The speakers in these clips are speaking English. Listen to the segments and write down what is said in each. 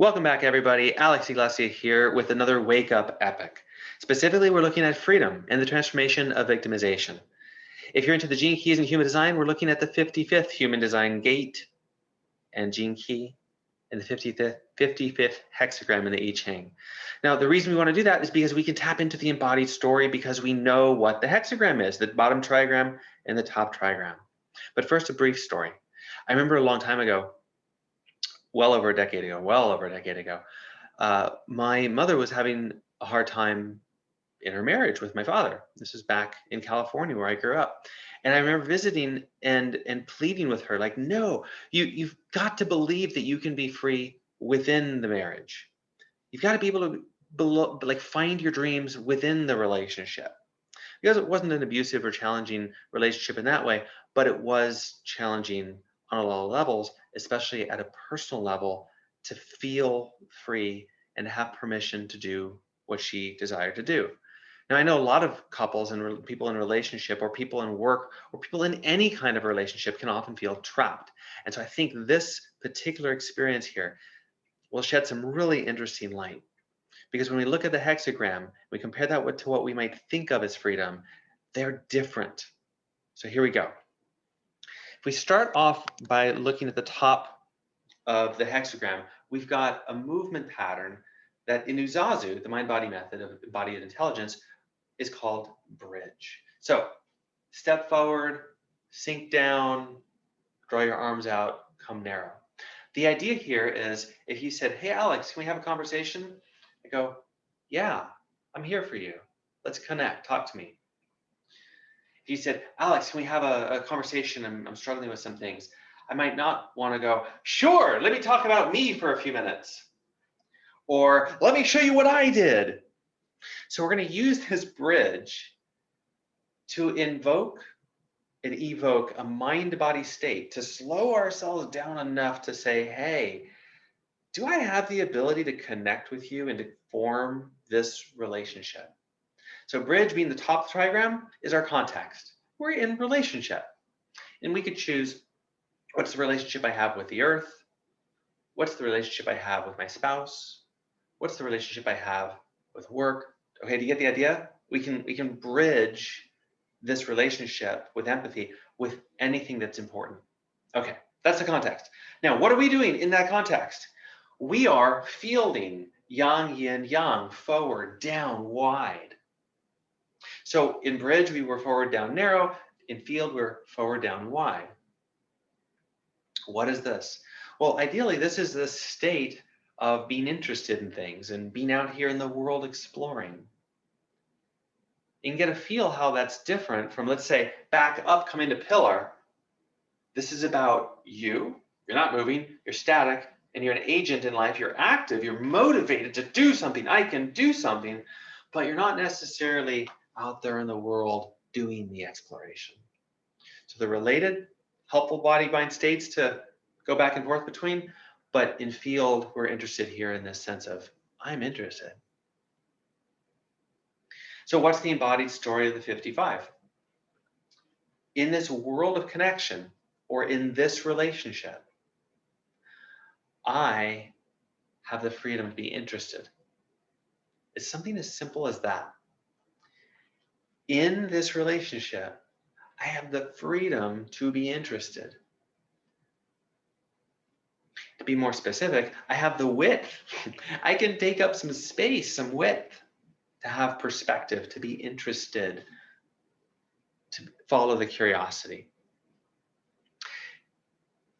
Welcome back, everybody. Alex Iglesia here with another Wake Up Epic. Specifically, we're looking at freedom and the transformation of victimization. If you're into the gene keys in human design, we're looking at the 55th human design gate and gene key and the 55th hexagram in the I Ching. Now, the reason we want to do that is because we can tap into the embodied story because we know what the hexagram is, the bottom trigram and the top trigram. But first, a brief story. I remember a long time ago, well over a decade ago, my mother was having a hard time in her marriage with my father. This was back in California where I grew up. And I remember visiting and pleading with her, like, no, you've got to believe that you can be free within the marriage. You've got to be able to find your dreams within the relationship. Because it wasn't an abusive or challenging relationship in that way, but it was challenging on a lot of levels, especially at a personal level, to feel free and have permission to do what she desired to do. Now, I know a lot of couples and people in relationship or people in work or people in any kind of relationship can often feel trapped. And so I think this particular experience here will shed some really interesting light. Because when we look at the hexagram, we compare that to what we might think of as freedom, they're different. So here we go. If we start off by looking at the top of the hexagram, we've got a movement pattern that in UZAZU, the mind-body method of embodied intelligence, is called bridge. So step forward, sink down, draw your arms out, come narrow. The idea here is if you said, hey, Alex, can we have a conversation? I go, yeah, I'm here for you. Let's connect, talk to me. If you said, Alex, can we have a conversation? I'm struggling with some things. I might not want to go, sure, let me talk about me for a few minutes. Or let me show you what I did. So we're going to use this bridge to invoke and evoke a mind-body state, to slow ourselves down enough to say, hey, do I have the ability to connect with you and to form this relationship? So bridge being the top trigram is our context. We're in relationship. And we could choose, what's the relationship I have with the earth? What's the relationship I have with my spouse? What's the relationship I have with work? Okay, do you get the idea? We can bridge this relationship with empathy with anything that's important. Okay, that's the context. Now, what are we doing in that context? We are fielding yang, yin, yang, forward, down, wide. So in bridge, we were forward, down, narrow. In field, we're forward, down, wide. What is this? Well, ideally, this is the state of being interested in things and being out here in the world exploring. You can get a feel how that's different from, let's say, back up, coming to pillar. This is about you. You're not moving, you're static, and you're an agent in life. You're active, you're motivated to do something. I can do something, but you're not necessarily out there in the world doing the exploration. So the related, helpful body-mind states to go back and forth between, but in field, we're interested here in this sense of, I'm interested. So what's the embodied story of the 55? In this world of connection, or in this relationship, I have the freedom to be interested. It's something as simple as that. In this relationship, I have the freedom to be interested. To be more specific, I have the width. I can take up some space, some width, to have perspective, to be interested, to follow the curiosity.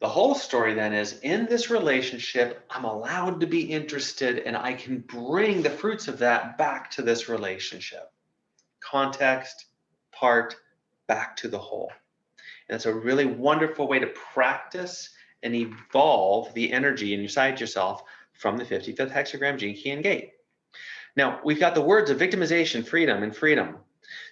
The whole story then is, in this relationship, I'm allowed to be interested and I can bring the fruits of that back to this relationship. Context, part, back to the whole. And it's a really wonderful way to practice and evolve the energy inside yourself from the 55th hexagram, gene key, and gate. Now, we've got the words of victimization, freedom, and freedom.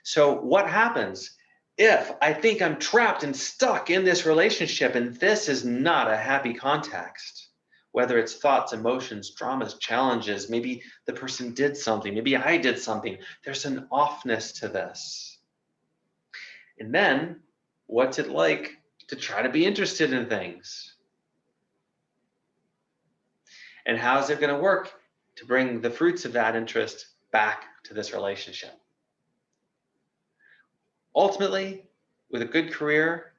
So what happens if I think I'm trapped and stuck in this relationship and this is not a happy context? Whether it's thoughts, emotions, dramas, challenges, maybe the person did something, maybe I did something. There's an offness to this. And then, what's it like to try to be interested in things? And how's it going to work to bring the fruits of that interest back to this relationship? Ultimately, with a good career,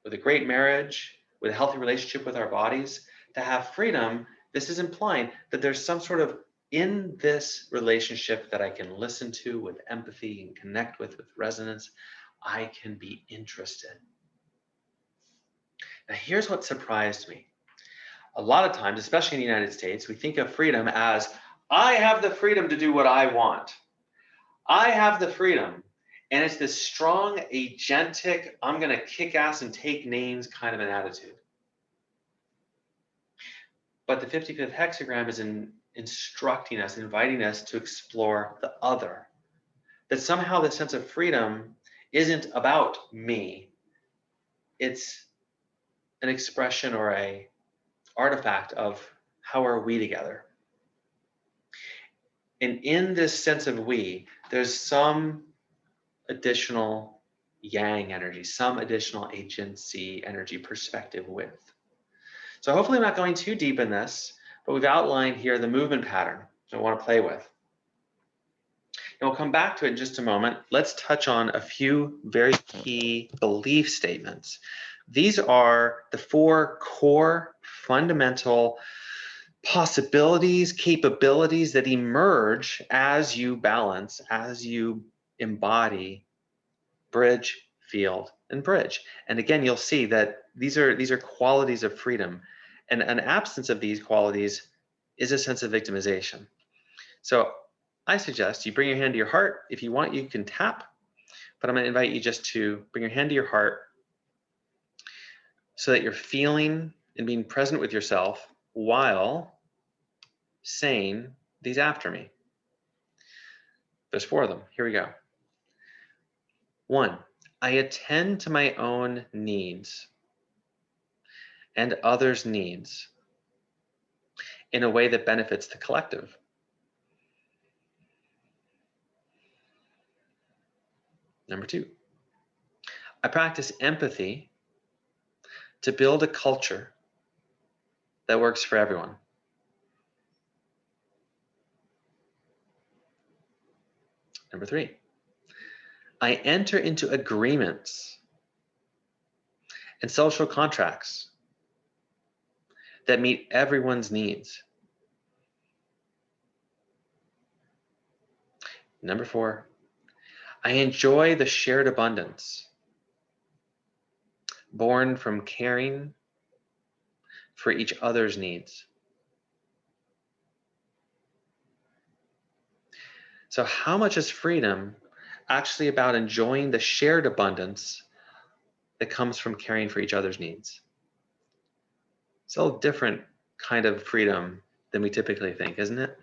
with a great marriage, with a healthy relationship with our bodies, to have freedom, this is implying that there's some sort of in this relationship that I can listen to with empathy and connect with resonance, I can be interested. Now, here's what surprised me. A lot of times, especially in the United States, we think of freedom as, I have the freedom to do what I want. I have the freedom. And it's this strong, agentic, I'm going to kick ass and take names kind of an attitude. But the 55th hexagram is instructing us, inviting us to explore the other. That somehow the sense of freedom isn't about me. It's an expression or a artifact of how are we together. And in this sense of we, there's some additional yang energy, some additional agency energy perspective with. So hopefully I'm not going too deep in this, but we've outlined here the movement pattern that I want to play with. And we'll come back to it in just a moment. Let's touch on a few very key belief statements. These are the 4 core fundamental possibilities, capabilities that emerge as you balance, as you embody bridge, field, and bridge. And again, you'll see that these are qualities of freedom. And an absence of these qualities is a sense of victimization. So I suggest you bring your hand to your heart. If you want, you can tap, but I'm going to invite you just to bring your hand to your heart so that you're feeling and being present with yourself while saying these after me. There's 4 of them. Here we go. 1, I attend to my own needs and others' needs in a way that benefits the collective. Number 2, I practice empathy to build a culture that works for everyone. Number 3, I enter into agreements and social contracts that meet everyone's needs. Number 4, I enjoy the shared abundance born from caring for each other's needs. So how much is freedom actually about enjoying the shared abundance that comes from caring for each other's needs? It's a different kind of freedom than we typically think, isn't it?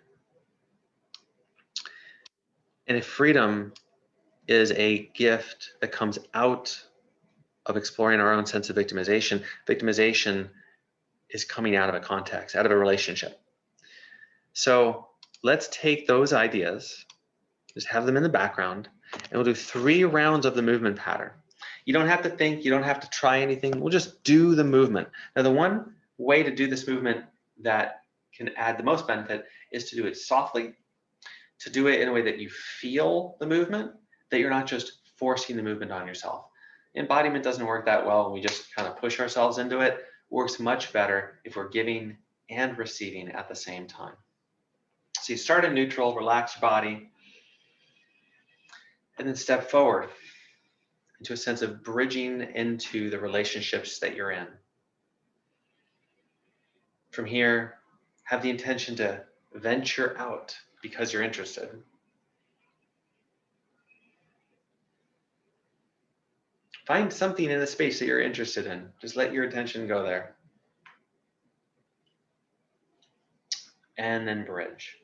And if freedom is a gift that comes out of exploring our own sense of victimization, victimization is coming out of a context, out of a relationship. So let's take those ideas, just have them in the background, and we'll do 3 rounds of the movement pattern. You don't have to think, you don't have to try anything, we'll just do the movement. Now, the one way to do this movement that can add the most benefit is to do it softly, to do it in a way that you feel the movement, that you're not just forcing the movement on yourself. Embodiment doesn't work that well when we just kind of push ourselves into it. It works much better if we're giving and receiving at the same time. So you start in neutral, relax your body, and then step forward into a sense of bridging into the relationships that you're in. From here, have the intention to venture out because you're interested. Find something in the space that you're interested in. Just let your attention go there. And then bridge.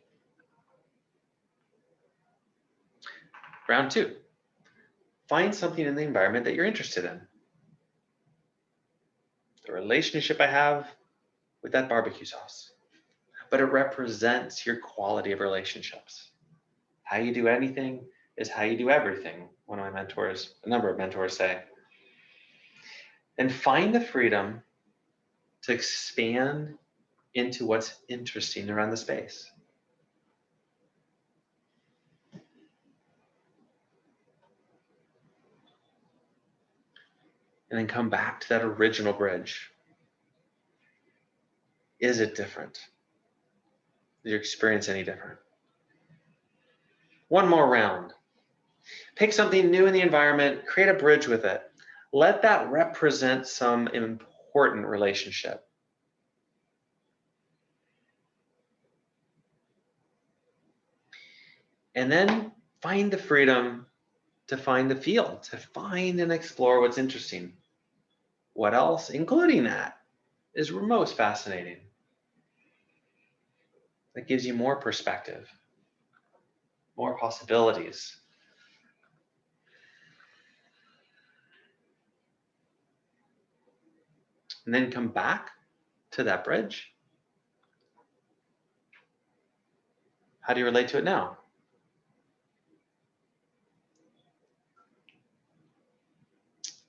Round 2. Find something in the environment that you're interested in. The relationship I have with that barbecue sauce. But it represents your quality of relationships. How you do anything is how you do everything, one of my mentors, a number of mentors say. And find the freedom to expand into what's interesting around the space. And then come back to that original bridge. Is it different? Is your experience any different? One more round. Pick something new in the environment, create a bridge with it. Let that represent some important relationship. And then find the freedom to find the field, to find and explore what's interesting. What else, including that, is most fascinating? That gives you more perspective, more possibilities. And then come back to that bridge. How do you relate to it now?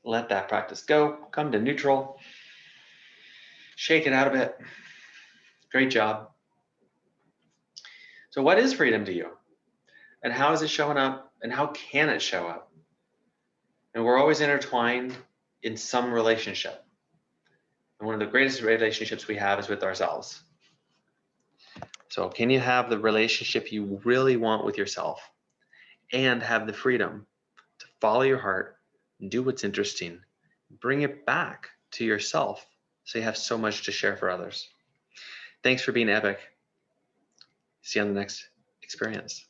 Let that practice go, come to neutral, shake it out a bit. Great job. So what is freedom to you? And how is it showing up? And how can it show up? And we're always intertwined in some relationship. And one of the greatest relationships we have is with ourselves. So can you have the relationship you really want with yourself and have the freedom to follow your heart, do what's interesting, bring it back to yourself so you have so much to share for others? Thanks for being epic. See you on the next experience.